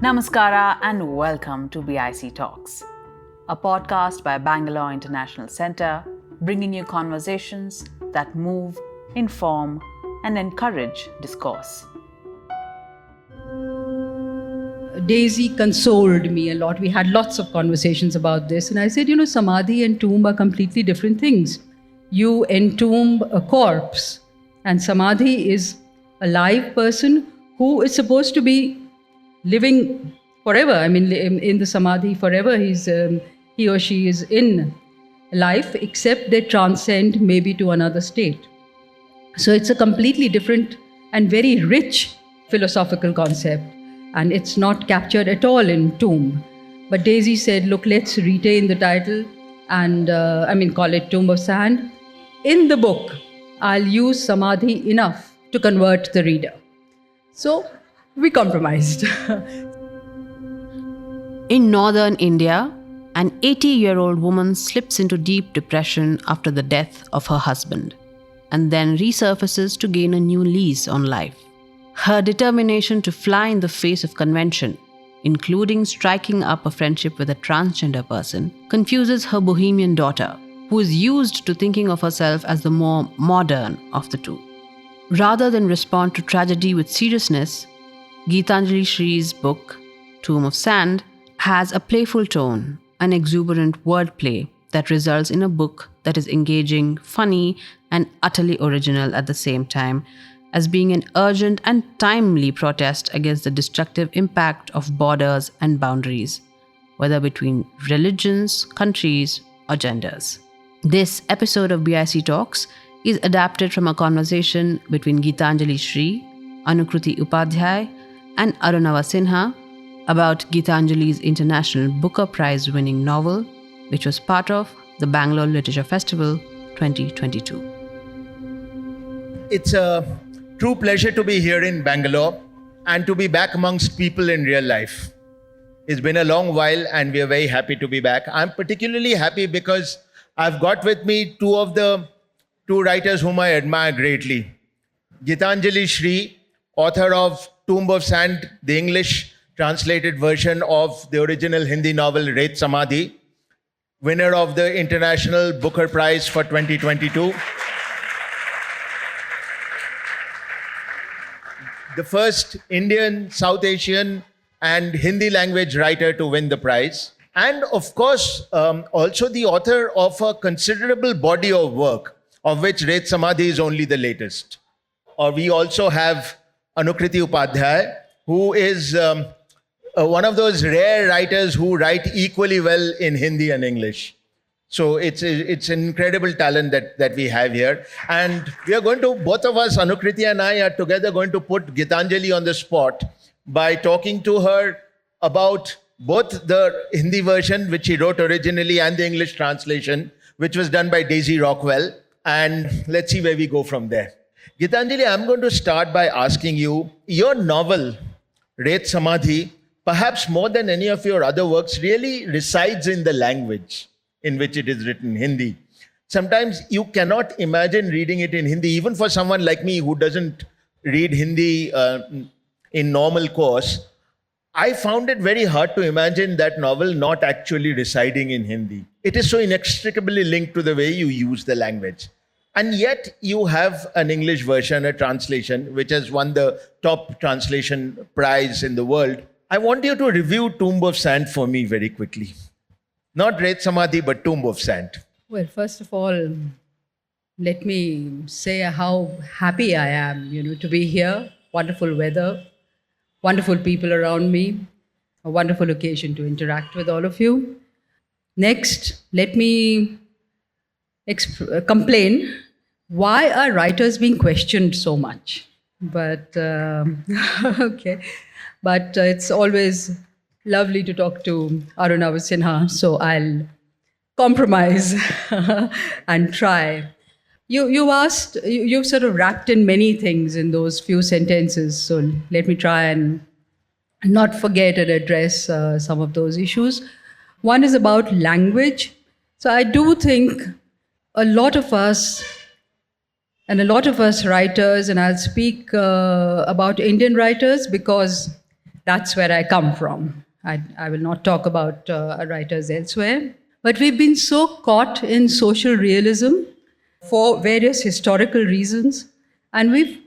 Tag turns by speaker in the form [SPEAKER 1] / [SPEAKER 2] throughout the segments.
[SPEAKER 1] Namaskara and welcome to BIC Talks, a podcast by Bangalore International Centre, bringing you conversations that move, inform, and encourage discourse.
[SPEAKER 2] Daisy consoled me a lot. We had lots of conversations about this. And I said, samadhi and tomb are completely different things. You entomb a corpse, and samadhi is a live person who is supposed to be living forever. I mean, in the samadhi forever, he or she is in life, except they transcend maybe to another state. So it's a completely different and very rich philosophical concept. And it's not captured at all in Tomb. But Daisy said, look, let's retain the title and, call it Tomb of Sand. In the book, I'll use Samadhi enough to convert the reader. So, we compromised.
[SPEAKER 3] In northern India, an 80-year-old woman slips into deep depression after the death of her husband and then resurfaces to gain a new lease on life. Her determination to fly in the face of convention, including striking up a friendship with a transgender person, confuses her bohemian daughter, who is used to thinking of herself as the more modern of the two. Rather than respond to tragedy with seriousness, Gitanjali Shree's book, Tomb of Sand, has a playful tone, an exuberant wordplay that results in a book that is engaging, funny, and utterly original at the same time, as being an urgent and timely protest against the destructive impact of borders and boundaries, whether between religions, countries, or genders. This episode of BIC Talks is adapted from a conversation between Gitanjali Shree, Anukruti Upadhyay, and Arunava Sinha about Gitanjali's International Booker Prize winning novel, which was part of the Bangalore Literature Festival 2022.
[SPEAKER 4] It's a true pleasure to be here in Bangalore and to be back amongst people in real life. It's been a long while and we are very happy to be back. I'm particularly happy because I've got with me two writers whom I admire greatly. Gitanjali Shree, author of Tomb of Sand, the English translated version of the original Hindi novel Ret Samadhi, winner of the International Booker Prize for 2022. The first Indian, South Asian, and Hindi language writer to win the prize. And of course, also the author of a considerable body of work, of which Ret Samadhi is only the latest. Or we also have Anukriti Upadhyay, who is one of those rare writers who write equally well in Hindi and English. So it's an incredible talent that we have here. And we are going to, both of us, Anukriti and I, are together going to put Gitanjali on the spot by talking to her about both the Hindi version, which she wrote originally, and the English translation, which was done by Daisy Rockwell. And let's see where we go from there. Gitanjali, I'm going to start by asking you, your novel, Ret Samadhi, perhaps more than any of your other works, really resides in the language in which it is written, Hindi. Sometimes you cannot imagine reading it in Hindi, even for someone like me who doesn't read Hindi in normal course. I found it very hard to imagine that novel not actually residing in Hindi. It is so inextricably linked to the way you use the language. And yet you have an English version, a translation, which has won the top translation prize in the world. I want you to review Tomb of Sand for me very quickly. Not Ret Samadhi, but Tomb of Sand.
[SPEAKER 2] Well, first of all, let me say how happy I am, to be here. Wonderful weather, wonderful people around me, a wonderful occasion to interact with all of you. Next, let me complain, why are writers being questioned so much? But, okay. But it's always lovely to talk to Arunava Sinha, so I'll compromise and try. You've sort of wrapped in many things in those few sentences, so let me try and not forget and address some of those issues. One is about language. So I do think a lot of us And a lot of us writers, and I'll speak about Indian writers because That's where I come from. I will not talk about writers elsewhere. But we've been so caught in social realism for various historical reasons, and we've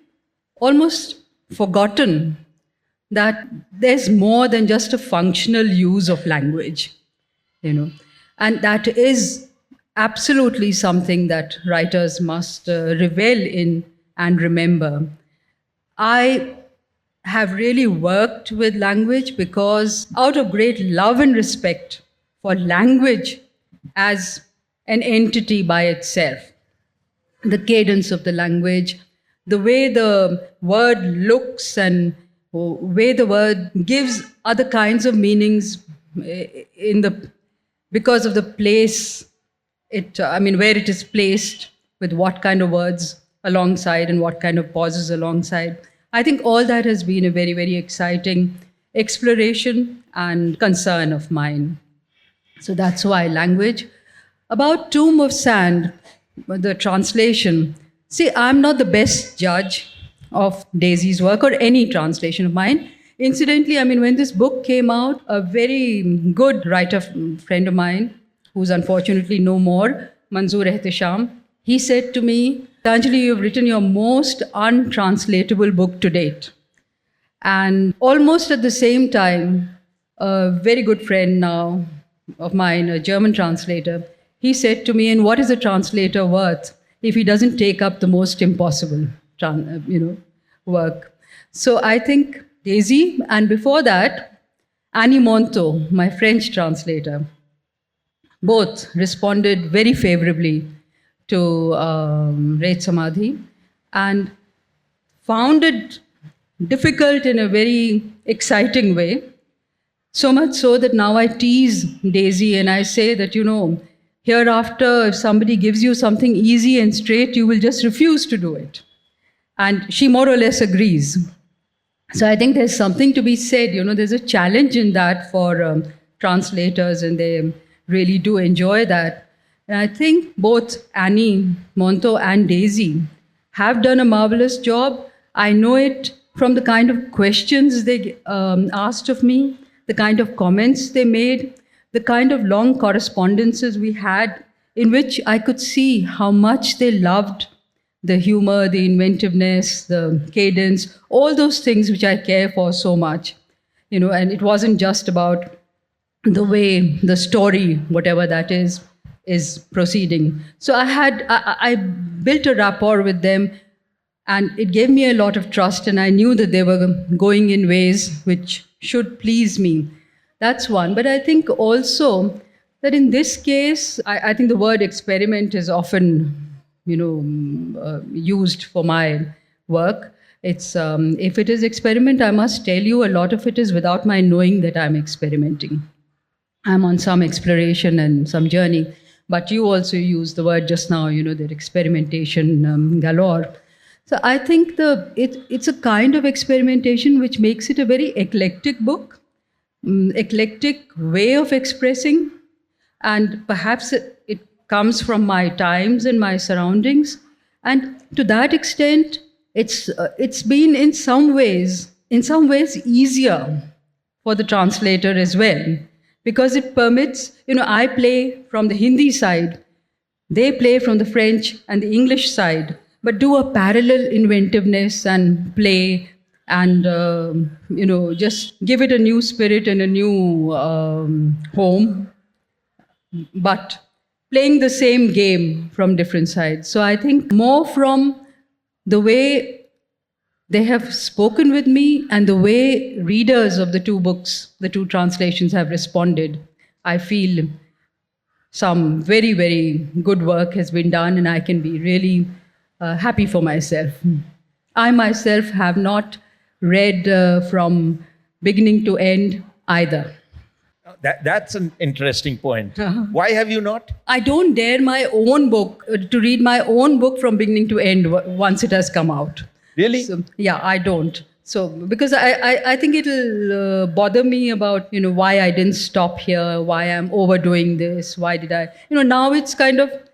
[SPEAKER 2] almost forgotten that there's more than just a functional use of language, and that is absolutely something that writers must revel in and remember. I have really worked with language because out of great love and respect for language as an entity by itself, the cadence of the language, the way the word looks and way the word gives other kinds of meanings because of the place where it is placed, with what kind of words alongside and what kind of pauses alongside. I think all that has been a very, very exciting exploration and concern of mine. So that's why language. About Tomb of Sand, the translation. See, I'm not the best judge of Daisy's work or any translation of mine. Incidentally, when this book came out, a very good writer friend of mine, who's unfortunately no more, Manzoor Ehtisham, he said to me, Anjali, you've written your most untranslatable book to date. And almost at the same time, a very good friend now of mine, a German translator, he said to me, and what is a translator worth if he doesn't take up the most impossible work? So I think Daisy, and before that, Annie Monto, my French translator, both responded very favorably to Reth Samadhi and found it difficult in a very exciting way. So much so that now I tease Daisy and I say that, hereafter, if somebody gives you something easy and straight, you will just refuse to do it. And she more or less agrees. So I think there's something to be said. There's a challenge in that for translators, and they really do enjoy that. And I think both Annie Monto and Daisy have done a marvelous job. I know it from the kind of questions they asked of me, the kind of comments they made, the kind of long correspondences we had, in which I could see how much they loved the humor, the inventiveness, the cadence, all those things which I care for so much. And it wasn't just about the way the story, whatever that is proceeding. So I built a rapport with them, and it gave me a lot of trust, and I knew that they were going in ways which should please me. That's one. But I think also that in this case, I think the word experiment is often, used for my work. It's if it is experiment, I must tell you, a lot of it is without my knowing that I'm experimenting. I'm on some exploration and some journey. But you also used the word just now, that experimentation galore. So I think it's a kind of experimentation which makes it a very eclectic book, eclectic way of expressing, and perhaps it comes from my times and my surroundings. And to that extent, it's been in some ways easier for the translator as well, because it permits, I play from the Hindi side, they play from the French and the English side, but do a parallel inventiveness and play and, just give it a new spirit and a new home, but playing the same game from different sides. So I think more from the way they have spoken with me and the way readers of the two books, the two translations, have responded, I feel some very, very good work has been done, and I can be really happy for myself. I myself have not read from beginning to end either.
[SPEAKER 4] That's an interesting point. Why have you not?
[SPEAKER 2] I don't dare my own book, to read my own book from beginning to end once it has come out.
[SPEAKER 4] Really?
[SPEAKER 2] So, yeah, I don't. So, because I think it'll bother me about, why I didn't stop here, why I'm overdoing this, why did I, now it's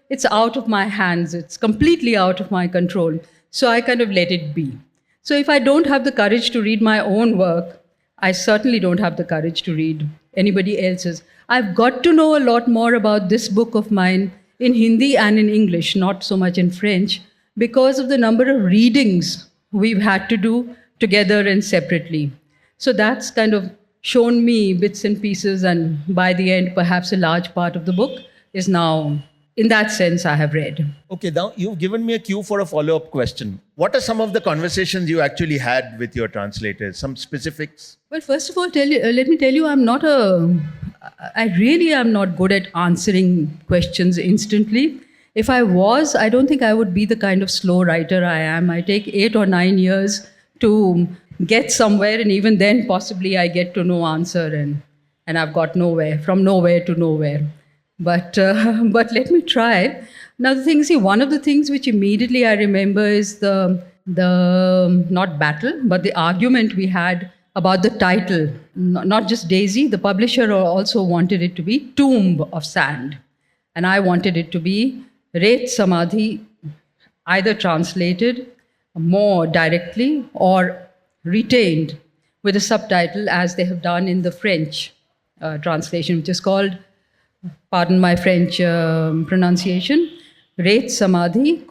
[SPEAKER 2] it's out of my hands. It's completely out of my control. So I kind of let it be. So if I don't have the courage to read my own work, I certainly don't have the courage to read anybody else's. I've got to know a lot more about this book of mine in Hindi and in English, not so much in French, because of the number of readings we've had to do together and separately. So that's kind of shown me bits and pieces, and by the end, perhaps a large part of the book is now, in that sense, I have read.
[SPEAKER 4] Okay, now you've given me a cue for a follow-up question. What are some of the conversations you actually had with your translators? Some specifics?
[SPEAKER 2] Well, first of all, let me tell you, I really am not good at answering questions instantly. If I was, I don't think I would be the kind of slow writer I am. I take 8 or 9 years to get somewhere, and even then possibly I get to no answer, and I've got from nowhere to nowhere. But let me try. Now the thing, see, one of the things which immediately I remember is the not battle, but the argument we had about the title. Not just Daisy, the publisher also wanted it to be Tomb of Sand, and I wanted it to be Ret Samadhi, either translated more directly or retained with a subtitle, as they have done in the French translation, which is called, pardon my French pronunciation, Ret Samadhi,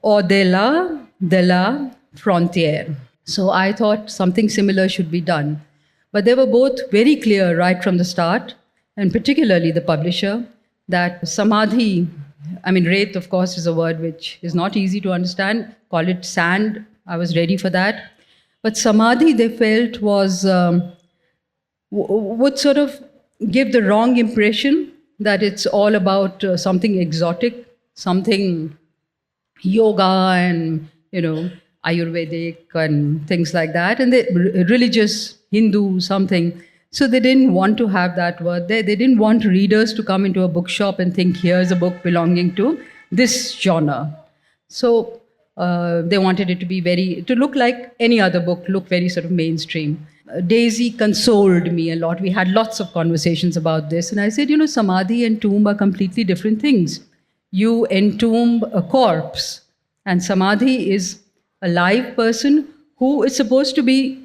[SPEAKER 2] au-delà de la frontière. So I thought something similar should be done. But they were both very clear right from the start, and particularly the publisher, that Samadhi, Ret, of course, is a word which is not easy to understand. Call it sand. I was ready for that. But Samadhi, they felt, would sort of give the wrong impression that it's all about something exotic, something yoga and, Ayurvedic and things like that, and religious, Hindu, something. So they didn't want to have that word there. They didn't want readers to come into a bookshop and think, here's a book belonging to this genre. So they wanted it to look like any other book, look very sort of mainstream. Daisy consoled me a lot. We had lots of conversations about this. And I said, Samadhi and tomb are completely different things. You entomb a corpse, and Samadhi is a live person who is supposed to be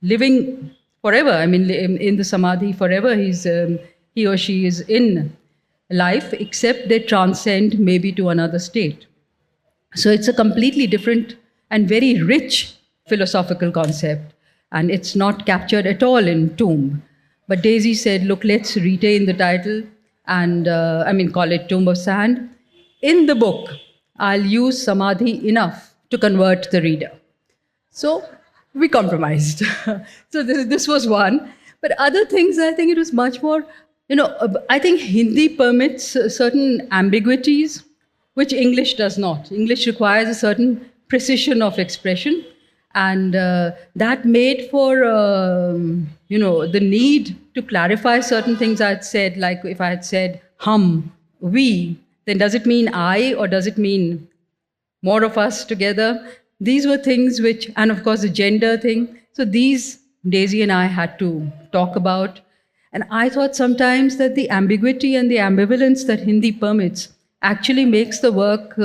[SPEAKER 2] living forever. In the Samadhi, forever he or she is in life, except they transcend maybe to another state. So it's a completely different and very rich philosophical concept, and it's not captured at all in Tomb. But Daisy said, look, let's retain the title and, call it Tomb of Sand. In the book, I'll use Samadhi enough to convert the reader. So we compromised. So this was one. But other things, I think it was much more, I think Hindi permits certain ambiguities, which English does not. English requires a certain precision of expression. And that made for, the need to clarify certain things I'd said, like if I had said hum, we, then does it mean I, or does it mean more of us together? These were things which, and of course the gender thing. So these Daisy and I had to talk about. And I thought sometimes that the ambiguity and the ambivalence that Hindi permits actually makes the work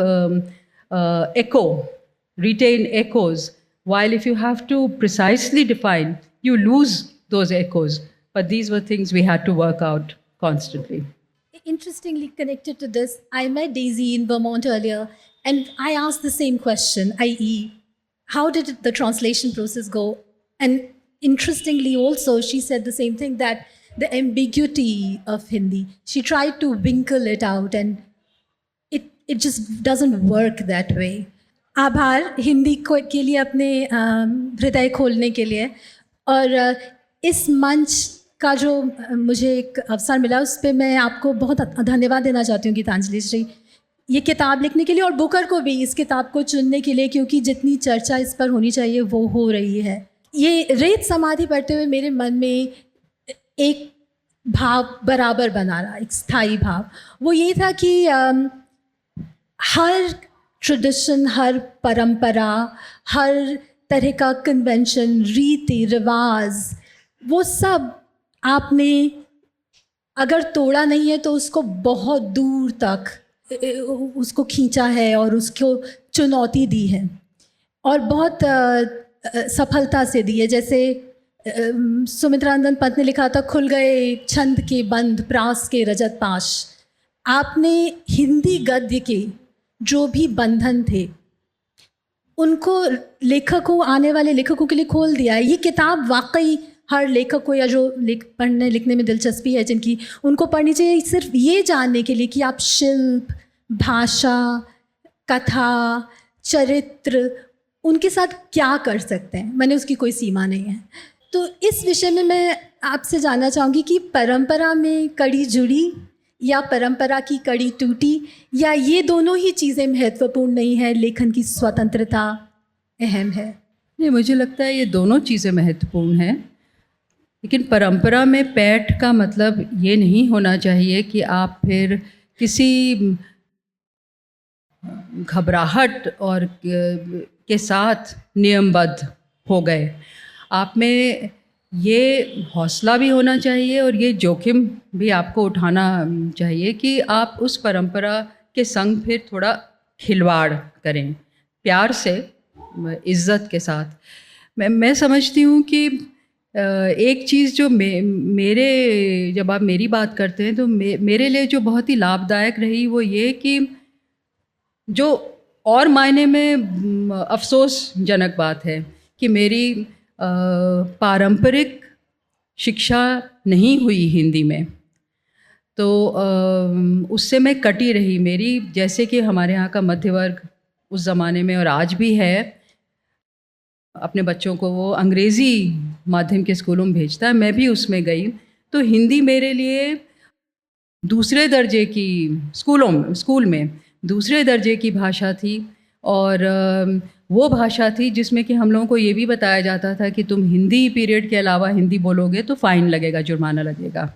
[SPEAKER 2] retain echoes. While if you have to precisely define, you lose those echoes. But these were things we had to work out constantly.
[SPEAKER 5] Interestingly connected to this, I met Daisy in Vermont earlier, and I asked the same question, i.e., how did the translation process go? And interestingly also, she said the same thing, that the ambiguity of Hindi, she tried to winkle it out, and it just doesn't work that way. आभार हिंदी के लिए अपने हृदय खोलने के लिए, और इस मंच का जो मुझे एक अवसर मिला उस पर मैं आपको बहुत धन्यवाद देना चाहती हूँ गीतांजलि श्री, ये किताब लिखने के लिए और बुकर को भी इस किताब को चुनने के लिए, क्योंकि जितनी चर्चा इस पर होनी चाहिए वो हो रही है। ये रेत समाधि पढ़ते हुए मेरे मन में एक भाव बराबर बना रहा, एक स्थायी भाव, वो ये था कि हर ट्रेडिशन, हर परंपरा, हर तरह का कन्वेंशन, रीति रिवाज, वो सब आपने अगर तोड़ा नहीं है तो उसको बहुत दूर तक उसको खींचा है और उसको चुनौती दी है, और बहुत सफलता से दी है। जैसे सुमित्रानंदन पंत ने लिखा था, खुल गए छंद के बंद प्रास के रजत पाश। आपने हिंदी गद्य के जो भी बंधन थे उनको लेखकों, आने वाले लेखकों के लिए खोल दिया है। ये किताब वाकई हर लेखक को, या जो पढ़ने लिखने में दिलचस्पी है जिनकी, उनको पढ़नी चाहिए, सिर्फ ये जानने के लिए कि आप शिल्प, भाषा, कथा, चरित्र, उनके साथ क्या कर सकते हैं। मैंने उसकी कोई सीमा नहीं है। तो इस विषय में मैं आपसे जानना चाहूँगी कि परंपरा में कड़ी जुड़ी या परंपरा की कड़ी टूटी, या ये दोनों ही चीज़ें महत्वपूर्ण नहीं है, लेखन की स्वतंत्रता अहम है?
[SPEAKER 2] नहीं, मुझे लगता है ये दोनों चीज़ें महत्वपूर्ण हैं, लेकिन परंपरा में पैठ का मतलब ये नहीं होना चाहिए कि आप फिर किसी घबराहट और के साथ नियमबद्ध हो गए। आप में ये हौसला भी होना चाहिए और ये जोखिम भी आपको उठाना चाहिए कि आप उस परंपरा के संग फिर थोड़ा खिलवाड़ करें, प्यार से, इज़्ज़त के साथ। मैं समझती हूँ कि एक चीज़ जो मेरे, जब आप मेरी बात करते हैं तो मेरे लिए जो बहुत ही लाभदायक रही वो ये कि जो और मायने में अफसोसजनक बात है कि मेरी पारंपरिक शिक्षा नहीं हुई हिंदी में, तो उससे मैं कटी रही। मेरी, जैसे कि हमारे यहाँ का मध्य वर्ग उस ज़माने में और आज भी है, अपने बच्चों को वो अंग्रेज़ी माध्यम के स्कूलों में भेजता है, मैं भी उसमें गई। तो हिंदी मेरे लिए दूसरे दर्जे की, स्कूल में दूसरे दर्जे की भाषा थी, और वो भाषा थी जिसमें कि हम लोगों को ये भी बताया जाता था कि तुम हिंदी पीरियड के अलावा हिंदी बोलोगे तो फ़ाइन लगेगा, जुर्माना लगेगा।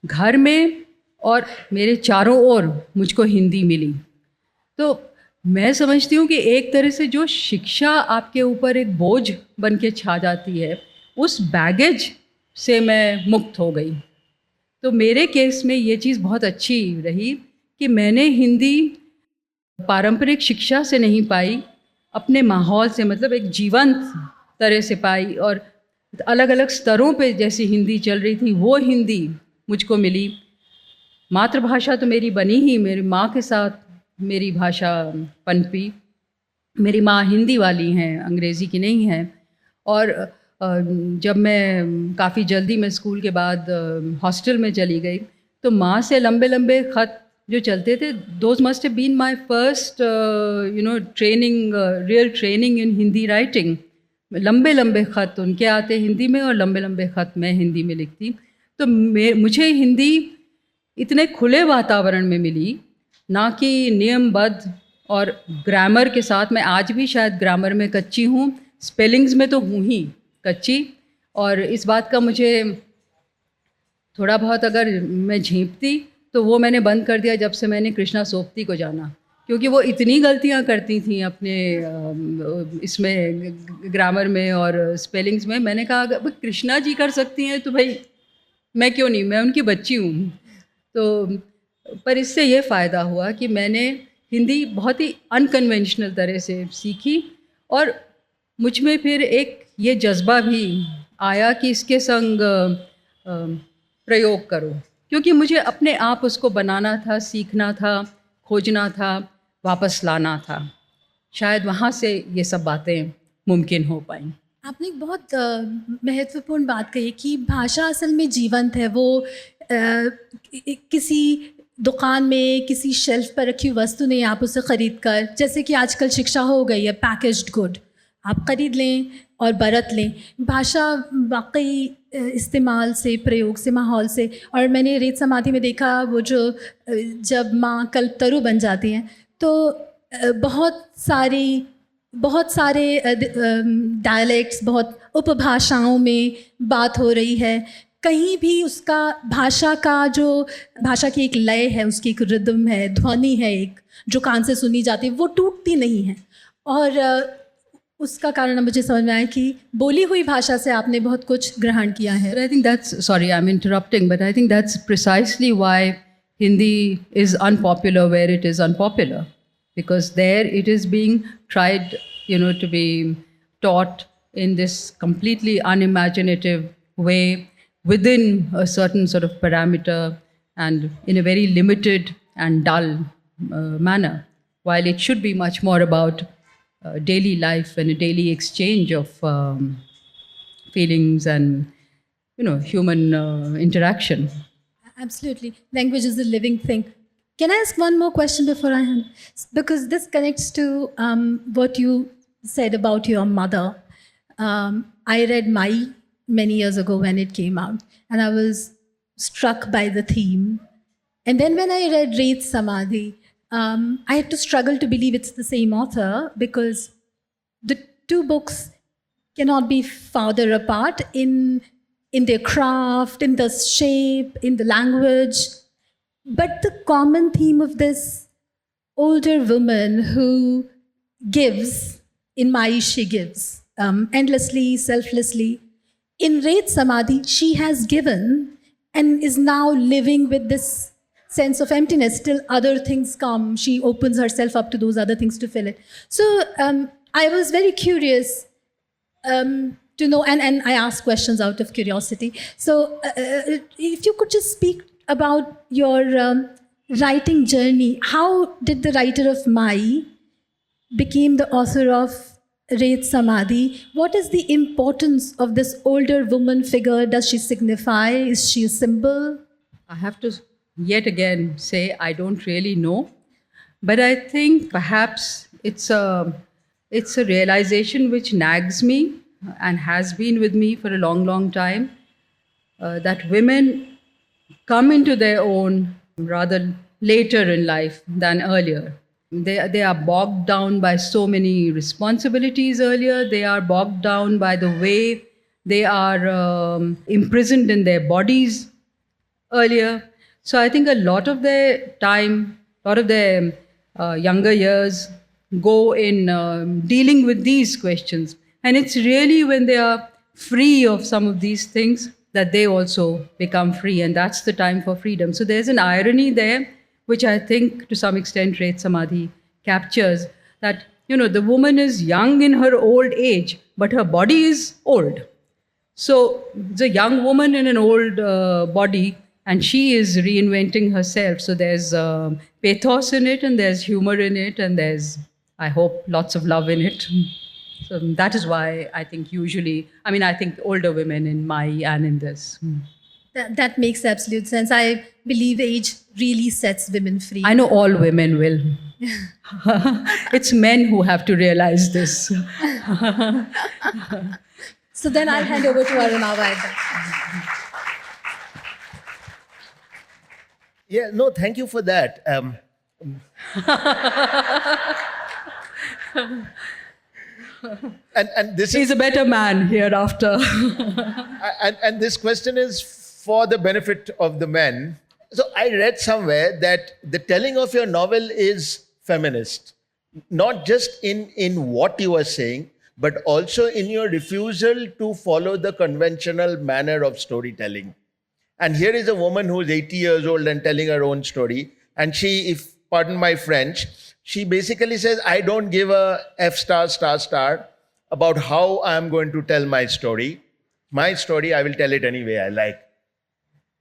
[SPEAKER 2] घर में और मेरे चारों ओर मुझको हिंदी मिली। तो मैं समझती हूँ कि एक तरह से जो शिक्षा आपके ऊपर एक बोझ बन के छा जाती है, उस बैगेज से मैं मुक्त हो गई। तो मेरे केस में ये चीज़ बहुत अच्छी रही कि मैंने हिंदी पारंपरिक शिक्षा से नहीं पाई, अपने माहौल से, मतलब एक जीवंत तरह से पाई, और अलग अलग स्तरों पे जैसी हिंदी चल रही थी वो हिंदी मुझको मिली। मातृभाषा तो मेरी बनी ही, मेरी माँ के साथ मेरी भाषा पनपी। मेरी माँ हिंदी वाली हैं, अंग्रेज़ी की नहीं हैं। और जब मैं काफ़ी जल्दी मैं स्कूल के बाद हॉस्टल में चली गई, तो माँ से लंबे लंबे ख़त जो चलते थे, those must have been my first training, real training in Hindi writing. लंबे लंबे ख़त उनके आते हिंदी में और लंबे लंबे ख़त मैं हिंदी में लिखती। तो मुझे हिंदी इतने खुले वातावरण में मिली, ना कि नियमबद्ध और ग्रामर के साथ। मैं आज भी शायद ग्रामर में कच्ची हूँ, स्पेलिंग्स में तो हूँ ही कच्ची, और इस बात का मुझे थोड़ा बहुत अगर मैं झेंपती तो वो मैंने बंद कर दिया जब से मैंने कृष्णा सोपती को जाना, क्योंकि वो इतनी गलतियाँ करती थी अपने इसमें, ग्रामर में और स्पेलिंग्स में। मैंने कहा अगर कृष्णा जी कर सकती हैं तो भाई मैं क्यों नहीं, मैं उनकी बच्ची हूँ। तो पर इससे ये फ़ायदा हुआ कि मैंने हिंदी बहुत ही अनकन्वेंशनल तरह से सीखी, और मुझ में फिर एक ये जज्बा भी आया कि इसके संग प्रयोग करो, क्योंकि मुझे अपने आप उसको बनाना था, सीखना था, खोजना था, वापस लाना था। शायद वहाँ से ये सब बातें मुमकिन हो पाई।
[SPEAKER 5] आपने एक बहुत महत्वपूर्ण बात कही कि भाषा असल में जीवंत है। वो किसी दुकान में किसी शेल्फ पर रखी वस्तु नहीं, आप उसे ख़रीद कर, जैसे कि आजकल शिक्षा हो गई है पैकेज्ड गुड, आप ख़रीद लें और बरत लें। भाषा वाकई इस्तेमाल से, प्रयोग से, माहौल से। और मैंने रेत समाधि में देखा, वो जो जब माँ कल्पतरु बन जाती हैं तो बहुत सारे डायलेक्ट्स, बहुत उपभाषाओं में बात हो रही है। कहीं भी उसका भाषा की एक लय है, उसकी एक रिदम है, ध्वनि है एक, जो कान से सुनी जाती है, वो टूटती नहीं है। और उसका कारण मुझे समझ में आया कि बोली हुई भाषा से आपने बहुत कुछ ग्रहण किया है।
[SPEAKER 2] But I think that's, sorry I'm interrupting, but I think that's precisely why Hindi is unpopular where it is unpopular, because there it is being tried, to be taught in this completely unimaginative way within a certain sort of parameter and in a very limited and dull manner, while it should be much more about daily life and a daily exchange of feelings and human interaction.
[SPEAKER 5] Absolutely. Language is a living thing. Can I ask one more question before I hand? Because this connects to what you said about your mother. I read Mai many years ago when it came out, and I was struck by the theme. And then when I read Reth Samadhi, I had to struggle to believe it's the same author, because the two books cannot be farther apart in their craft, in the shape, in the language. But the common theme of this older woman who gives, in Mai she gives, endlessly, selflessly. In Reth Samadhi, she has given and is now living with this sense of emptiness till other things come. She opens herself up to those other things to fill it. So I was very curious to know, and I asked questions out of curiosity. So if you could just speak about your writing journey. How did the writer of Mai became the author of Reth Samadhi? What is the importance of this older woman figure? Does she signify? Is she a symbol?
[SPEAKER 2] I have to yet again say I don't really know, but I think perhaps it's a realization which nags me and has been with me for a long, long time, that women come into their own rather later in life than earlier. They are bogged down by so many responsibilities earlier. They are bogged down by the way they are imprisoned in their bodies earlier. So I think a lot of their time, a lot of their younger years go in dealing with these questions. And it's really when they are free of some of these things that they also become free. And that's the time for freedom. So there's an irony there, which I think to some extent Reth Samadhi captures, that, the woman is young in her old age, but her body is old. So it's a young woman in an old body, and she is reinventing herself. So there's pathos in it, and there's humor in it, and there's, I hope, lots of love in it. So that is why I think I think older women in Mai and in this.
[SPEAKER 5] That makes absolute sense. I believe age really sets women free.
[SPEAKER 2] I know all women will. It's men who have to realize this.
[SPEAKER 5] So then I'll hand over to Arunava.
[SPEAKER 4] Yeah, no, thank you for that. And this
[SPEAKER 2] He's
[SPEAKER 4] is
[SPEAKER 2] a better man hereafter.
[SPEAKER 4] and this question is for the benefit of the men. So I read somewhere that the telling of your novel is feminist, not just in what you are saying, but also in your refusal to follow the conventional manner of storytelling. And here is a woman who is 80 years old and telling her own story. And she, if pardon my French, she basically says, I don't give a F*** about how I'm going to tell my story. My story, I will tell it any way I like.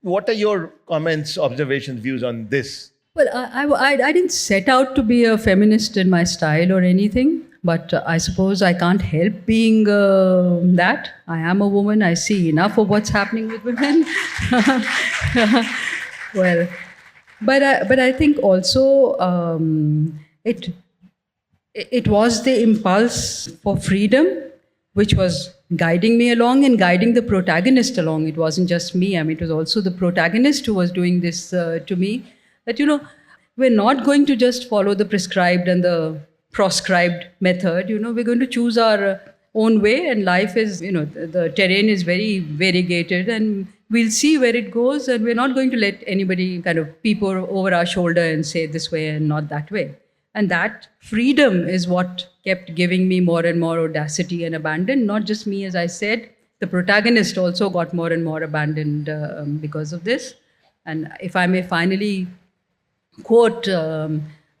[SPEAKER 4] What are your comments, observations, views on this?
[SPEAKER 2] Well, I didn't set out to be a feminist in my style or anything, but I suppose I can't help being that. I am a woman. I see enough of what's happening with women. Well, but I think also it was the impulse for freedom which was guiding me along and guiding the protagonist along. It wasn't just me. It was also the protagonist who was doing this to me. That, we're not going to just follow the prescribed and the proscribed method. We're going to choose our own way, and life is, the terrain is very variegated, and we'll see where it goes, and we're not going to let anybody kind of peep over our shoulder and say this way and not that way. And that freedom is what kept giving me more and more audacity and abandon. Not just me, as I said, the protagonist also got more and more abandoned because of this. And if I may finally quote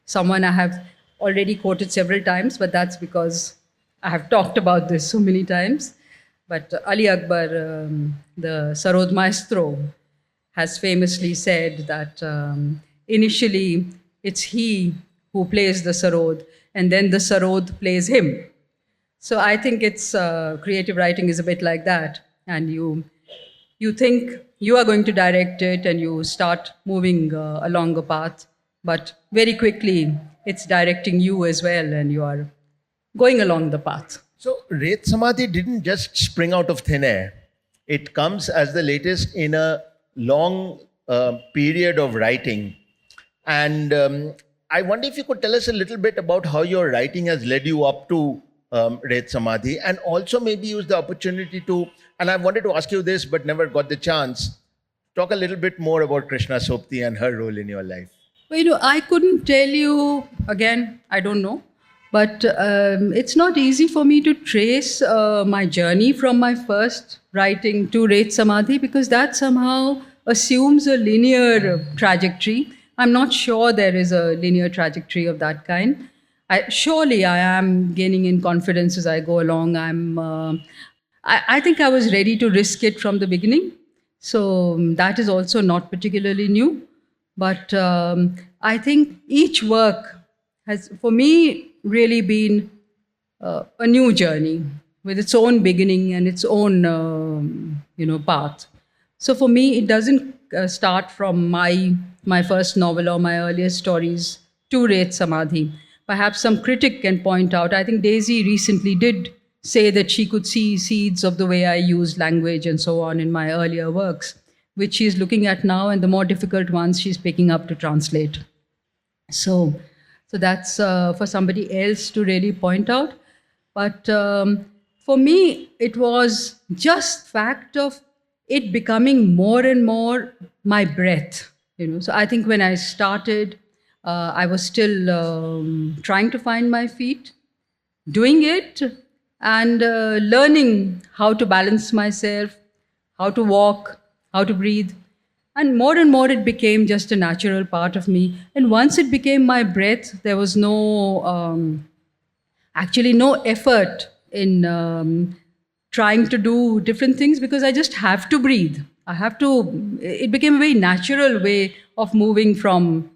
[SPEAKER 2] someone I have already quoted several times, but that's because I have talked about this so many times, but Ali Akbar, the Sarod maestro, has famously said that initially it's he who plays the sarod, and then the sarod plays him. So I think it's creative writing is a bit like that, and you think you are going to direct it, and you start moving along a path, but very quickly it's directing you as well, and you are going along the path.
[SPEAKER 4] So, Ret Samadhi didn't just spring out of thin air. It comes as the latest in a long period of writing. And I wonder if you could tell us a little bit about how your writing has led you up to Ret Samadhi, and also maybe use the opportunity to, and I wanted to ask you this but never got the chance, talk a little bit more about Krishna Sopti and her role in your life.
[SPEAKER 2] Well, I couldn't tell you, again, I don't know. But it's not easy for me to trace my journey from my first writing to Ret Samadhi, because that somehow assumes a linear trajectory. I'm not sure there is a linear trajectory of that kind. Surely I am gaining in confidence as I go along. I think I was ready to risk it from the beginning. So that is also not particularly new. But I think each work has, for me, really been a new journey with its own beginning and its own, path. So for me, it doesn't start from my first novel or my earliest stories to Ret Samadhi. Perhaps some critic can point out, I think Daisy recently did say that she could see seeds of the way I use language and so on in my earlier works, which she's looking at now, and the more difficult ones she's picking up to translate. So that's for somebody else to really point out. But for me, it was just fact of it becoming more and more my breath. So I think when I started, I was still trying to find my feet, doing it, and learning how to balance myself, how to walk, how to breathe. And more it became just a natural part of me. And once it became my breath, there was no effort in trying to do different things, because I just have to breathe. It became a very natural way of moving from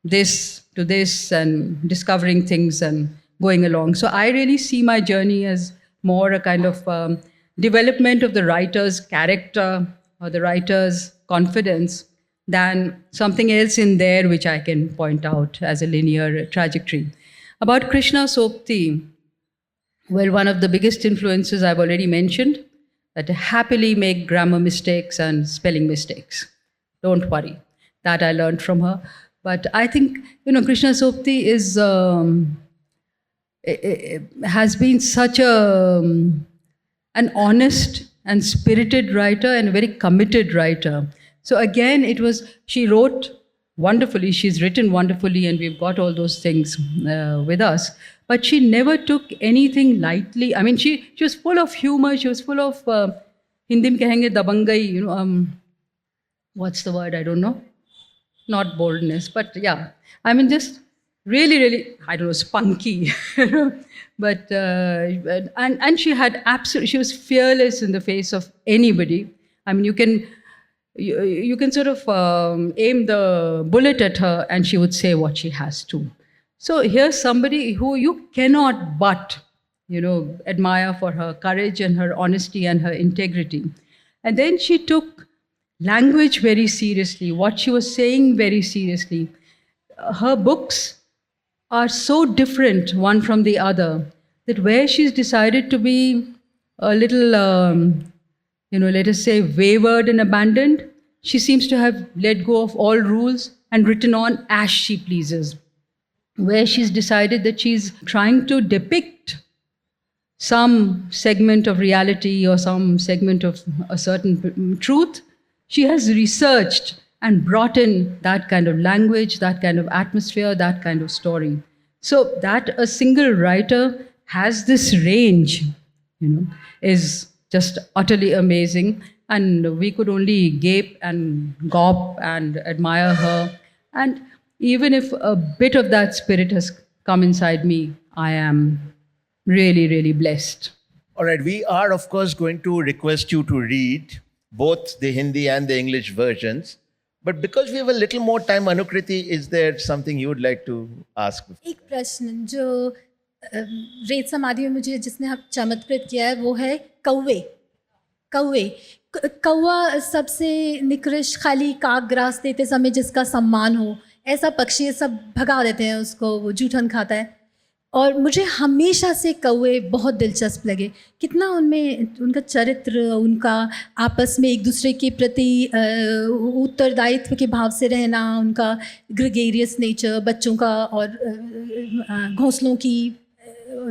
[SPEAKER 2] this to this and discovering things and going along. So I really see my journey as more a kind of development of the writer's character or the writer's confidence than something else in there which I can point out as a linear trajectory. About Krishna Sopti, well, one of the biggest influences I've already mentioned, that happily make grammar mistakes and spelling mistakes. Don't worry. That I learned from her. But I think, Krishna Sopti has been such an honest and spirited writer and a very committed writer. So again, she wrote wonderfully, she's written wonderfully, and we've got all those things with us. But she never took anything lightly. I mean, she was full of humor, she was full of, Hindi mein kahenge dabangai, what's the word, I don't know. Not boldness, but yeah. I mean, just really, I don't know, spunky. But, and she had she was fearless in the face of anybody. I mean, you can sort of aim the bullet at her and she would say what she has to. So here's somebody who you cannot but, admire for her courage and her honesty and her integrity. And then she took language very seriously, what she was saying very seriously. Her books are so different one from the other that where she's decided to be a little, let us say, wavered and abandoned, she seems to have let go of all rules and written on as she pleases. Where she's decided that she's trying to depict some segment of reality or some segment of a certain truth, she has researched and brought in that kind of language, that kind of atmosphere, that kind of story. So that a single writer has this range, is just utterly amazing. And we could only gape and gawp and admire her. And even if a bit of that spirit has come inside me, I am really, really blessed.
[SPEAKER 4] All right, we are, of course, going to request you to read both the Hindi and the English versions. But because we have a little more time, Anukriti, is there something you would like to ask?
[SPEAKER 5] एक प्रश्न जो रेत समाधि में मुझे जिसने चमत्कृत किया है वो है कौवे कौवा सबसे निकृष्ट खाली काक ग्रास देते समय जिसका सम्मान हो, ऐसा पक्षी सब भगा देते हैं उसको, वो जूठन खाता है। और मुझे हमेशा से कौवे बहुत दिलचस्प लगे, कितना उनमें उनका चरित्र, उनका आपस में एक दूसरे के प्रति उत्तरदायित्व के भाव से रहना, उनका ग्रेगेरियस नेचर, बच्चों का और घोंसलों की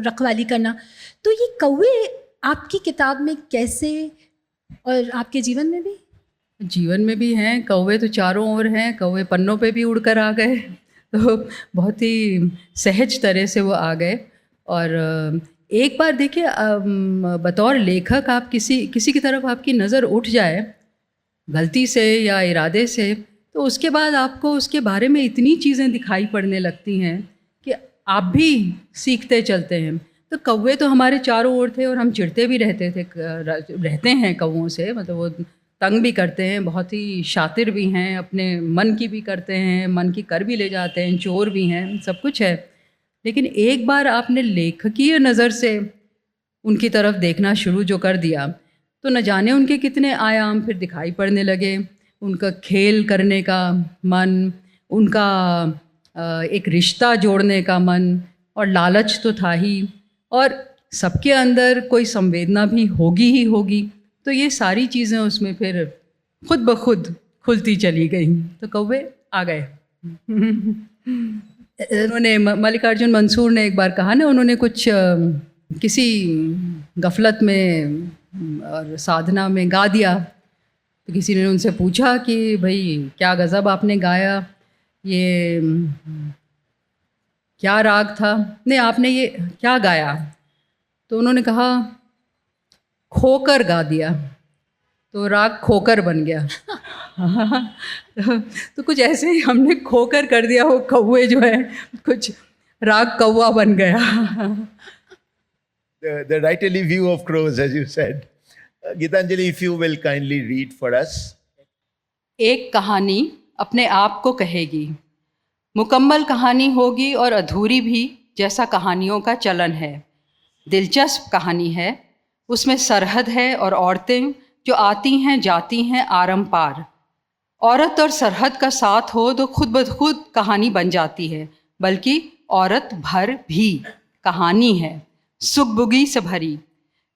[SPEAKER 5] रखवाली करना। तो ये कौवे आपकी किताब में कैसे और आपके जीवन में भी?
[SPEAKER 2] जीवन में भी हैं कौवे, तो चारों ओर हैं कौवे, पन्नों पे भी उड़कर आ गए, तो बहुत ही सहज तरह से वो आ गए। और एक बार देखिए, बतौर लेखक आप किसी की तरफ आपकी नज़र उठ जाए गलती से या इरादे से, तो उसके बाद आपको उसके बारे में इतनी चीज़ें दिखाई पड़ने लगती हैं कि आप भी सीखते चलते हैं। तो कौवे तो हमारे चारों ओर थे और हम चिढ़ते भी रहते हैं कौवों से, मतलब वो तंग भी करते हैं, बहुत ही शातिर भी हैं, अपने मन की भी करते हैं, मन की कर भी ले जाते हैं, चोर भी हैं, सब कुछ है। लेकिन एक बार आपने लेखकीय नज़र से उनकी तरफ देखना शुरू जो कर दिया, तो न जाने उनके कितने आयाम फिर दिखाई पड़ने लगे। उनका खेल करने का मन, उनका एक रिश्ता जोड़ने का मन, और लालच तो था ही, और सबके अंदर कोई संवेदना भी होगी ही होगी। तो ये सारी चीज़ें उसमें फिर खुद ब खुद खुलती चली गई, तो कौवे आ गए। उन्होंने मल्लिकार्जुन मंसूर ने एक बार कहा ना, उन्होंने कुछ किसी गफलत में और साधना में गा दिया, तो किसी ने उनसे पूछा कि भाई क्या गज़ब आपने गाया, ये क्या राग था, नहीं आपने ये क्या गाया? तो उन्होंने कहा खोकर गा दिया, तो राग खोकर बन गया। तो कुछ ऐसे ही हमने खोकर कर दिया, वो कौवे जो है कुछ राग कौवा बन गया।
[SPEAKER 4] The writerly view of crows, as you said. Gitanjali, if you will kindly read for us.
[SPEAKER 2] एक कहानी अपने आप को कहेगी, मुकम्मल कहानी होगी और अधूरी भी, जैसा कहानियों का चलन है। दिलचस्प कहानी है, उसमें सरहद है और औरतें जो आती हैं जाती हैं आरम पार। औरत और सरहद का साथ हो तो खुद ब खुद कहानी बन जाती है, बल्कि औरत भर भी कहानी है, सुगबुगी से भरी।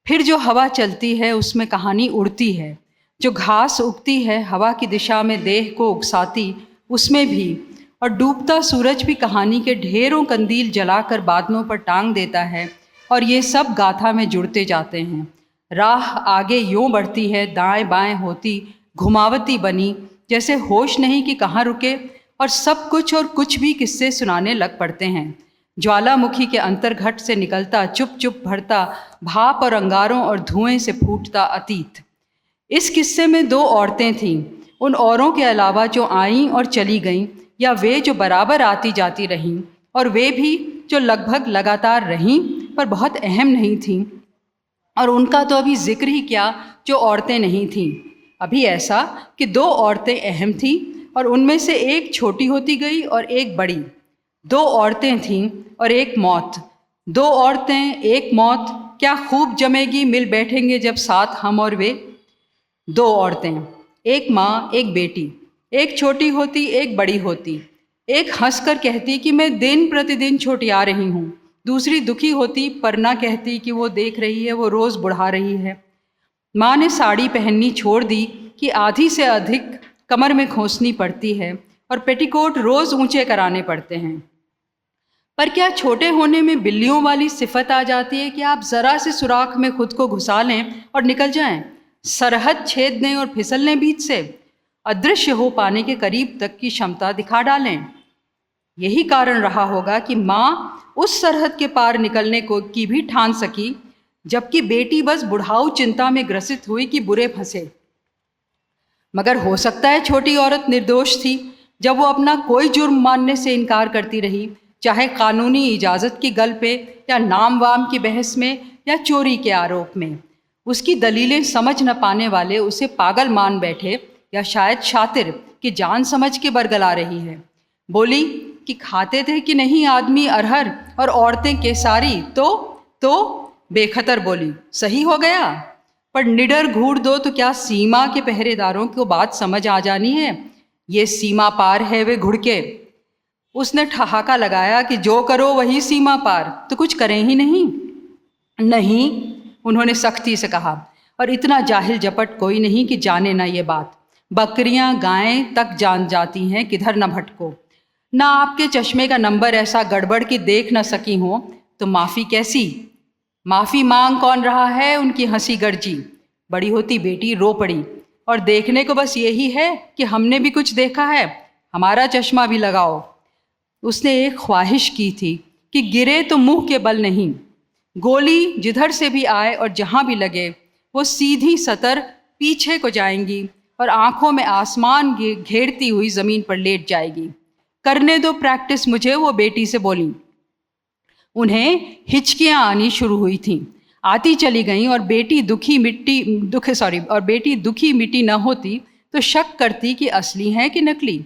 [SPEAKER 2] फिर जो हवा चलती है उसमें कहानी उड़ती है, जो घास उगती है हवा की दिशा में देह को उकसाती उसमें भी, और डूबता सूरज भी कहानी के ढेरों कंदील जलाकर बादलों पर टांग देता है, और ये सब गाथा में जुड़ते जाते हैं। राह आगे यूं बढ़ती है, दाएं बाएं होती, घुमावती बनी, जैसे होश नहीं कि कहाँ रुके, और सब कुछ और कुछ भी किस्से सुनाने लग पड़ते हैं। ज्वालामुखी के अंतर्घट से निकलता चुप चुप भरता भाप और अंगारों और धुएं से फूटता अतीत। इस किस्से में दो औरतें थीं, उन औरों के अलावा जो आईं और चली गईं, या वे जो बराबर आती जाती रहीं, और वे भी जो लगभग लगातार रहीं पर बहुत अहम नहीं थीं, और उनका तो अभी जिक्र ही क्या जो औरतें नहीं थीं। अभी ऐसा कि दो औरतें अहम थीं और उनमें से एक छोटी होती गई और एक बड़ी। दो औरतें थीं और एक मौत। दो औरतें एक मौत, क्या खूब जमेगी, मिल बैठेंगे जब साथ हम और वे। दो औरतें, एक माँ एक बेटी, एक छोटी होती एक बड़ी होती। एक हंसकर कहती कि मैं दिन प्रतिदिन छोटिया रही हूँ, दूसरी दुखी होती पर ना कहती कि वो देख रही है वो रोज़ बुढ़ा रही है। माँ ने साड़ी पहननी छोड़ दी कि आधी से अधिक कमर में खोसनी पड़ती है और पेटीकोट रोज़ ऊंचे कराने पड़ते हैं। पर क्या छोटे होने में बिल्लियों वाली सिफत आ जाती है कि आप ज़रा से सुराख में खुद को घुसा लें और निकल जाएं, सरहद छेद दें और फिसलने बीच से, अदृश्य हो पाने के करीब तक की क्षमता दिखा डालें। यही कारण रहा होगा कि माँ उस सरहद के पार निकलने को की भी ठान सकी, जबकि बेटी बस बुढ़ाऊ चिंता में ग्रसित हुई कि बुरे फंसे। मगर हो सकता है छोटी औरत निर्दोष थी। जब वो अपना कोई जुर्म मानने से इनकार करती रही चाहे कानूनी इजाज़त की गल पे या नाम वाम की बहस में या चोरी के आरोप में। उसकी दलीलें समझ न पाने वाले उसे पागल मान बैठे या शायद शातिर कि जान समझ के बरगला रही है। बोली कि खाते थे कि नहीं आदमी अरहर और औरतें केसारी, तो बेखतर बोली सही हो गया, पर निडर घूर दो तो क्या सीमा के पहरेदारों को बात समझ आ जानी है? ये सीमा पार है वे घुड़के। उसने ठहाका लगाया कि जो करो वही सीमा पार, तो कुछ करें ही नहीं। नहीं, उन्होंने सख्ती से कहा, और इतना जाहिल जपट कोई नहीं कि जाने ना ये बात। बकरियां गायें तक जान जाती हैं किधर न भटको। ना आपके चश्मे का नंबर ऐसा गड़बड़ कि देख न सकी हो तो माफ़ी कैसी? माफ़ी मांग कौन रहा है? उनकी हंसी गरजी। बड़ी होती बेटी रो पड़ी, और देखने को बस यही है कि हमने भी कुछ देखा है, हमारा चश्मा भी लगाओ। उसने एक ख्वाहिश की थी कि गिरे तो मुंह के बल नहीं, गोली जिधर से भी आए और जहाँ भी लगे वो सीधी सतर पीछे को जाएंगी और आंखों में आसमान घेरती हुई ज़मीन पर लेट जाएगी। करने दो प्रैक्टिस मुझे, वो बेटी से बोली। उन्हें हिचकियाँ आनी शुरू हुई थीं, आती चली गईं, और बेटी दुखी मिट्टी न होती तो शक करती कि असली हैं कि नकली।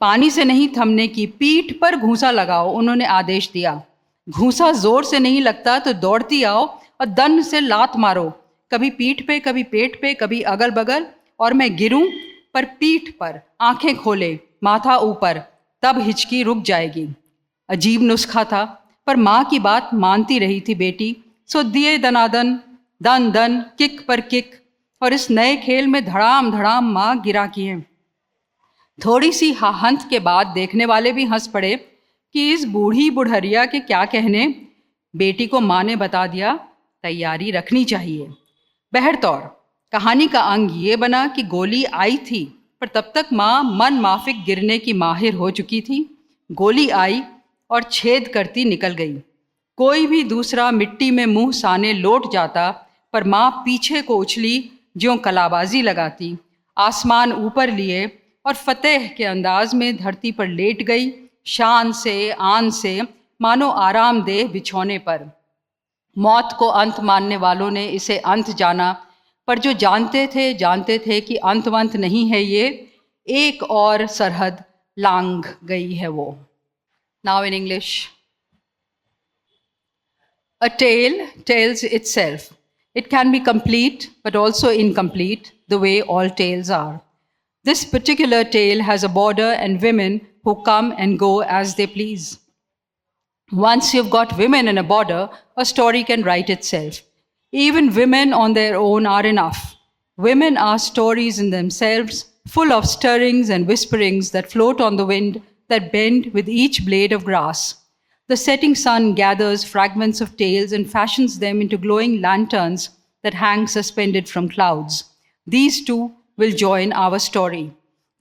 [SPEAKER 2] पानी से नहीं थमने की, पीठ पर घूंसा लगाओ, उन्होंने आदेश दिया। घूंसा जोर से नहीं लगता तो दौड़ती आओ और दन से लात मारो, कभी पीठ पे, कभी पेट पे, कभी अगल बगल, और मैं गिरूं पर पीठ पर, आंखें खोले, माथा ऊपर, तब हिचकी रुक जाएगी। अजीब नुस्खा था, पर माँ की बात मानती रही थी बेटी। सो दिए दनादन, दन दन, किक पर किक, और इस नए खेल में धड़ाम धड़ाम माँ गिरा किए। थोड़ी सी हंत के बाद देखने वाले भी हंस पड़े कि इस बूढ़ी बुढ़रिया के क्या कहने। बेटी को माँ ने बता दिया, तैयारी रखनी चाहिए। बहरतौर कहानी का अंग ये बना कि गोली आई थी, पर तब तक माँ मन माफिक गिरने की माहिर हो चुकी थी। गोली आई और छेद करती निकल गई। कोई भी दूसरा मिट्टी में मुंह साने लौट जाता, पर माँ पीछे को उछली, ज्यों कलाबाजी लगाती, आसमान ऊपर लिए और फतेह के अंदाज में धरती पर लेट गई, शान से, आन से, मानो आरामदेह बिछौने पर। मौत को अंत मानने वालों ने इसे अंत जाना, पर जो जानते थे कि अंतवंत नहीं है ये, एक और सरहद लांघ गई है वो। Now in English. A tale tells itself. It can be complete but also incomplete, the way all tales are. This particular tale has a border and women who come and go as they please. Once you've got women in a border, a story can write itself. Even women on their own are enough. Women are stories in themselves, full of stirrings and whisperings that float on the wind, that bend with each blade of grass. The setting sun gathers fragments of tales and fashions them into glowing lanterns that hang suspended from clouds. These too will join our story.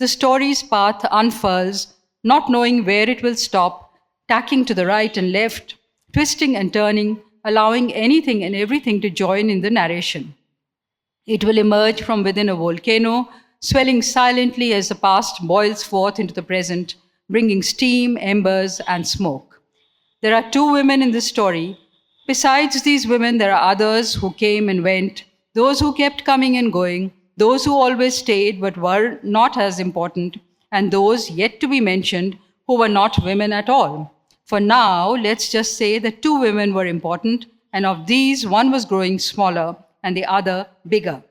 [SPEAKER 2] The story's path unfurls, not knowing where it will stop, tacking to the right and left, twisting and turning, allowing anything and everything to join in the narration. It will emerge from within a volcano, swelling silently as the past boils forth into the present, bringing steam, embers, and smoke. There are two women in this story. Besides these women, there are others who came and went, those who kept coming and going, those who always stayed but were not as important, and those yet to be mentioned who were not women at all. For now, let's just say that two women were important, and of these, one was growing smaller and the other bigger.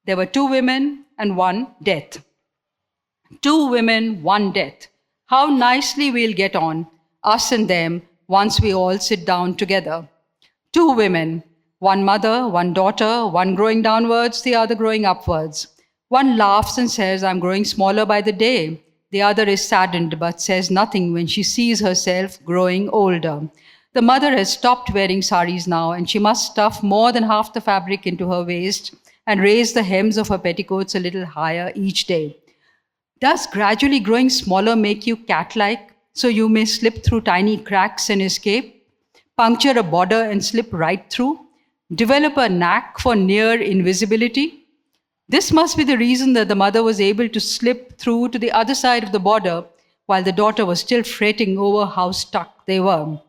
[SPEAKER 2] There were two women and one death. Two women, one death. How nicely we'll get on, us and them, once we all sit down together. Two women, one mother, one daughter, one growing downwards, the other growing upwards. One laughs and says, I'm growing smaller by the day. The other is saddened but says nothing when she sees herself growing older. The mother has stopped wearing saris now, and she must stuff more than half the fabric into her waist and raise the hems of her petticoats a little higher each day. Does gradually growing smaller make you cat-like, so you may slip through tiny cracks and escape? Puncture a border and slip right through? Develop a knack for near invisibility? This must be the reason that the mother was able to slip through to the other side of the border while the daughter was still fretting over how stuck they were.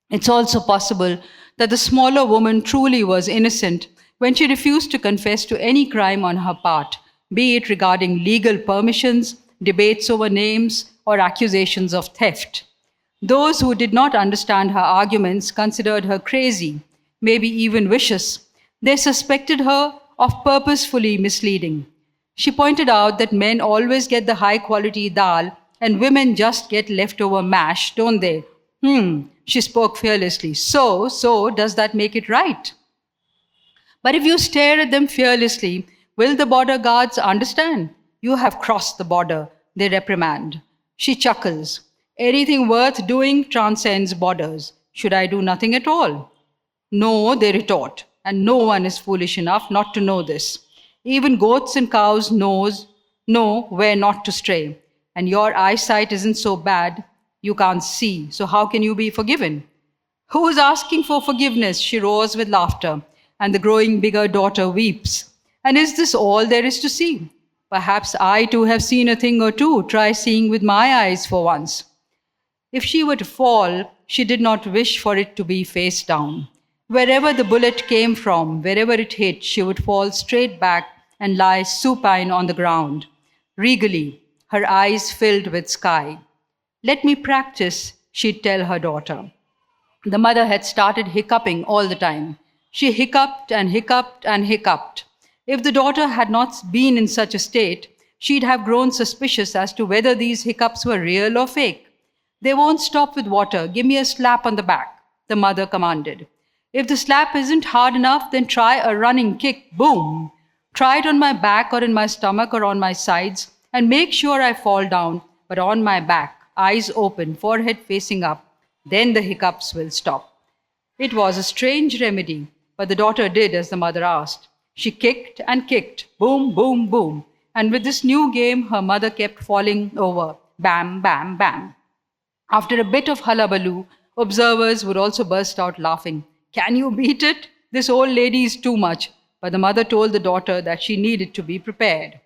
[SPEAKER 2] It's also possible that the smaller woman truly was innocent when she refused to confess to any crime on her part, be it regarding legal permissions, debates over names, or accusations of theft. Those who did not understand her arguments considered her crazy, maybe even vicious. They suspected her of purposefully misleading. She pointed out that men always get the high-quality dal and women just get leftover mash, don't they? She spoke fearlessly. So, does that make it right? But if you stare at them fearlessly, will the border guards understand? You have crossed the border, they reprimand. She chuckles. Anything worth doing transcends borders. Should I do nothing at all? No, they retort, and no one is foolish enough not to know this. Even goats and cows know where not to stray. And your eyesight isn't so bad, you can't see, so how can you be forgiven? Who is asking for forgiveness? She roars with laughter, and the growing bigger daughter weeps. And is this all there is to see? Perhaps I too have seen a thing or two. Try seeing with my eyes for once. If she were to fall, she did not wish for it to be face down. Wherever the bullet came from, wherever it hit, she would fall straight back and lie supine on the ground. Regally, her eyes filled with sky. Let me practice, she'd tell her daughter. The mother had started hiccuping all the time. She hiccuped and hiccuped and hiccuped. If the daughter had not been in such a state, she'd have grown suspicious as to whether these hiccups were real or fake. They won't stop with water. Give me a slap on the back, the mother commanded. If the slap isn't hard enough, then try a running kick. Boom! Try it on my back or in my stomach or on my sides, and make sure I fall down, but on my back, eyes open, forehead facing up. Then the hiccups will stop. It was a strange remedy, but the daughter did as the mother asked. She kicked and kicked, boom, boom, boom. And with this new game, her mother kept falling over, bam, bam, bam. After a bit of hullabaloo, observers would also burst out laughing. Can you beat it? This old lady is too much. But the mother told the daughter that she needed to be prepared.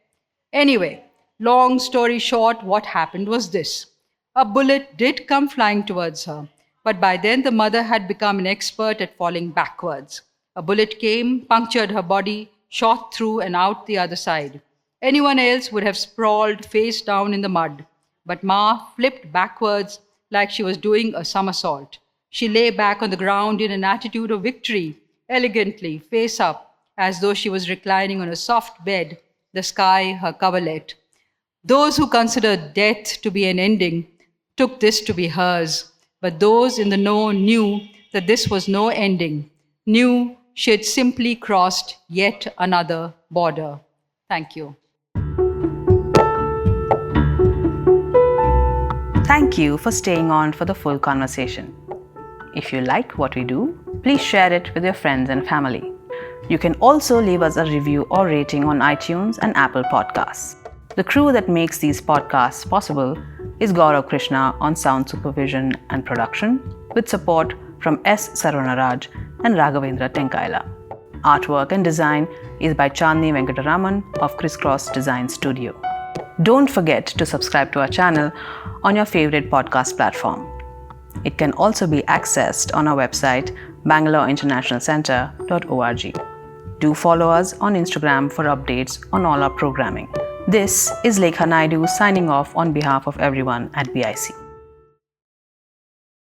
[SPEAKER 2] Anyway, long story short, what happened was this. A bullet did come flying towards her, but by then the mother had become an expert at falling backwards. A bullet came, punctured her body, shot through and out the other side. Anyone else would have sprawled face down in the mud, but Ma flipped backwards like she was doing a somersault. She lay back on the ground in an attitude of victory, elegantly, face up, as though she was reclining on a soft bed, the sky her coverlet. Those who considered death to be an ending took this to be hers, but those in the know knew that this was no ending, knew she had simply crossed yet another border. Thank you.
[SPEAKER 1] Thank you for staying on for the full conversation. If you like what we do, please share it with your friends and family. You can also leave us a review or rating on iTunes and Apple Podcasts. The crew that makes these podcasts possible is Gaurav Krishna on sound supervision and production, with support from S. Sarvanaraj and Raghavendra Tenkaila. Artwork and design is by Chandni Venkataraman of Crisscross Design Studio. Don't forget to subscribe to our channel on your favorite podcast platform. It can also be accessed on our website, bangaloreinternationalcentre.org. Do follow us on Instagram for updates on all our programming. This is Lekha Naidu signing off on behalf of everyone at BIC.